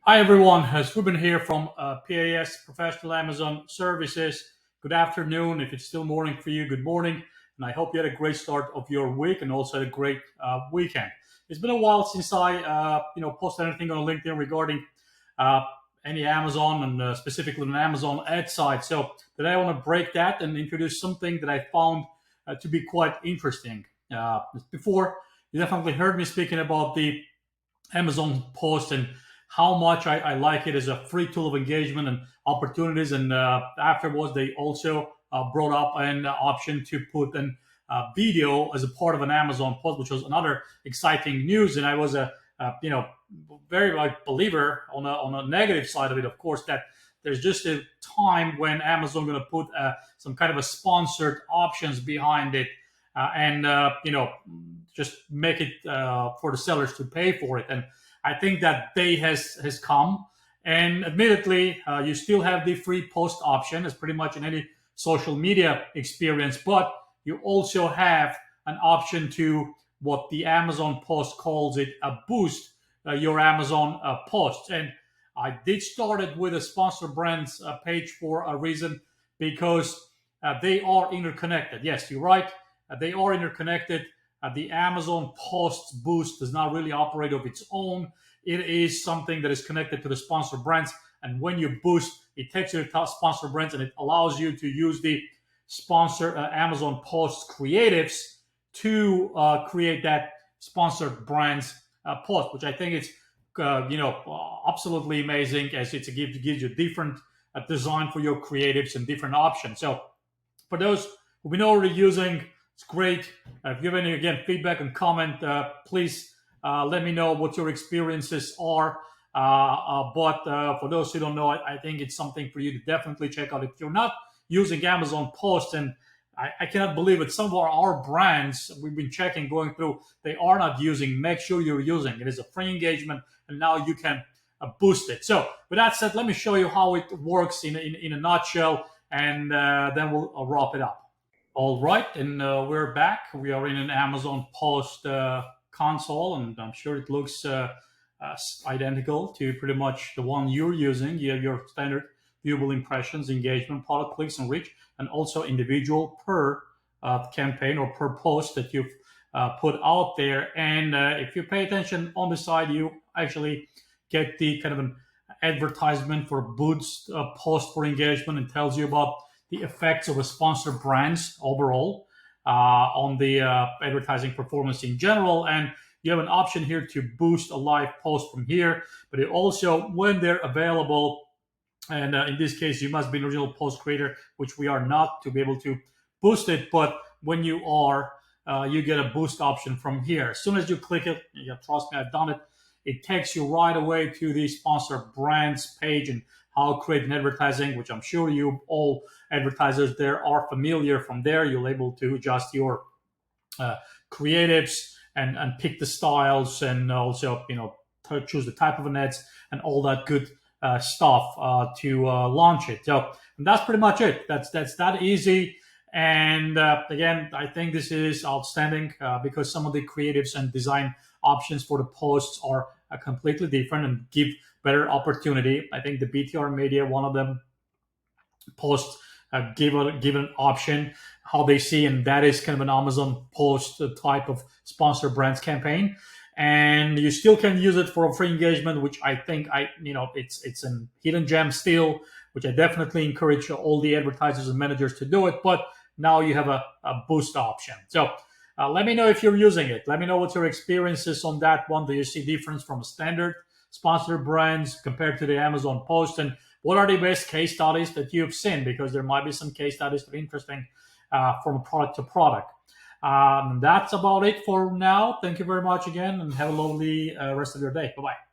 Hi everyone, it's Ruben here from PAS Professional Amazon Services. Good afternoon. If it's still morning for you, good morning. And I hope you had a great start of your week and also had a great weekend. It's been a while since I posted anything on LinkedIn regarding uh, any Amazon and specifically an Amazon ad site. So today I want to break that and introduce something that I found to be quite interesting. Before, you definitely heard me speaking about the Amazon post and how much I like it as a free tool of engagement and opportunities. And afterwards, they also brought up an option to put an video as a part of an Amazon post, which was another exciting news. And I was a very like believer on a negative side of it, of course, that there's just a time when Amazon going to put some kind of a sponsored options behind it, and just make it for the sellers to pay for it. And I think that day has come. And admittedly, you still have the free post option, as pretty much in any social media experience, but you also have an option to what the Amazon post calls it a boost your Amazon posts. And I did start it with a sponsor brands page for a reason because they are interconnected. Yes, you're right. They are interconnected. The Amazon Posts boost does not really operate of its own. It is something that is connected to the sponsor brands. And when you boost, it takes you to sponsor brands and it allows you to use the sponsor Amazon Posts creatives to create that sponsored brands post, which I think is absolutely amazing as it gives you different design for your creatives and different options. So for those who've been already using, it's great. If you have any, again, feedback and comment, please let me know what your experiences are. But for those who don't know, I think it's something for you to definitely check out. If you're not using Amazon Post, and I cannot believe it, some of our brands we've been checking, going through, they are not using. Make sure you're using. It is a free engagement, and now you can boost it. So with that said, let me show you how it works in a nutshell, and then we'll wrap it up. All right, and we're back. We are in an Amazon Post console, and I'm sure it looks identical to pretty much the one you're using. You have your standard viewable impressions, engagement, product clicks, and reach, and also individual per campaign or per post that you've put out there. And if you pay attention on the side, you actually get the kind of an advertisement for boost post for engagement and tells you about the effects of a sponsored brands overall on the advertising performance in general. And you have an option here to boost a live post from here, but it also, when they're available, and in this case, you must be an original post creator, which we are not, to be able to boost it. But when you are, you get a boost option from here. As soon as you click it, trust me, I've done it. It takes you right away to the sponsor brands page and how to create an advertising, which I'm sure you all advertisers there are familiar. From there, you're able to adjust your creatives and pick the styles, and also choose the type of an ads and all that good stuff to launch it. So and that's pretty much it. That's that easy. And again, I think this is outstanding because some of the creatives and design options for the posts are completely different and give better opportunity. I think the BTR Media, one of them, post give an option how they see, and that is kind of an Amazon post type of sponsor brands campaign. And you still can use it for a free engagement, which I think it's a hidden gem still, which I definitely encourage all the advertisers and managers to do it. But now you have a boost option. So let me know if you're using it. Let me know what your experience is on that one. Do you see difference from standard sponsored brands compared to the Amazon post? And what are the best case studies that you've seen? Because there might be some case studies that are interesting from product to product. That's about it for now. Thank you very much again, and have a lovely rest of your day. Bye-bye.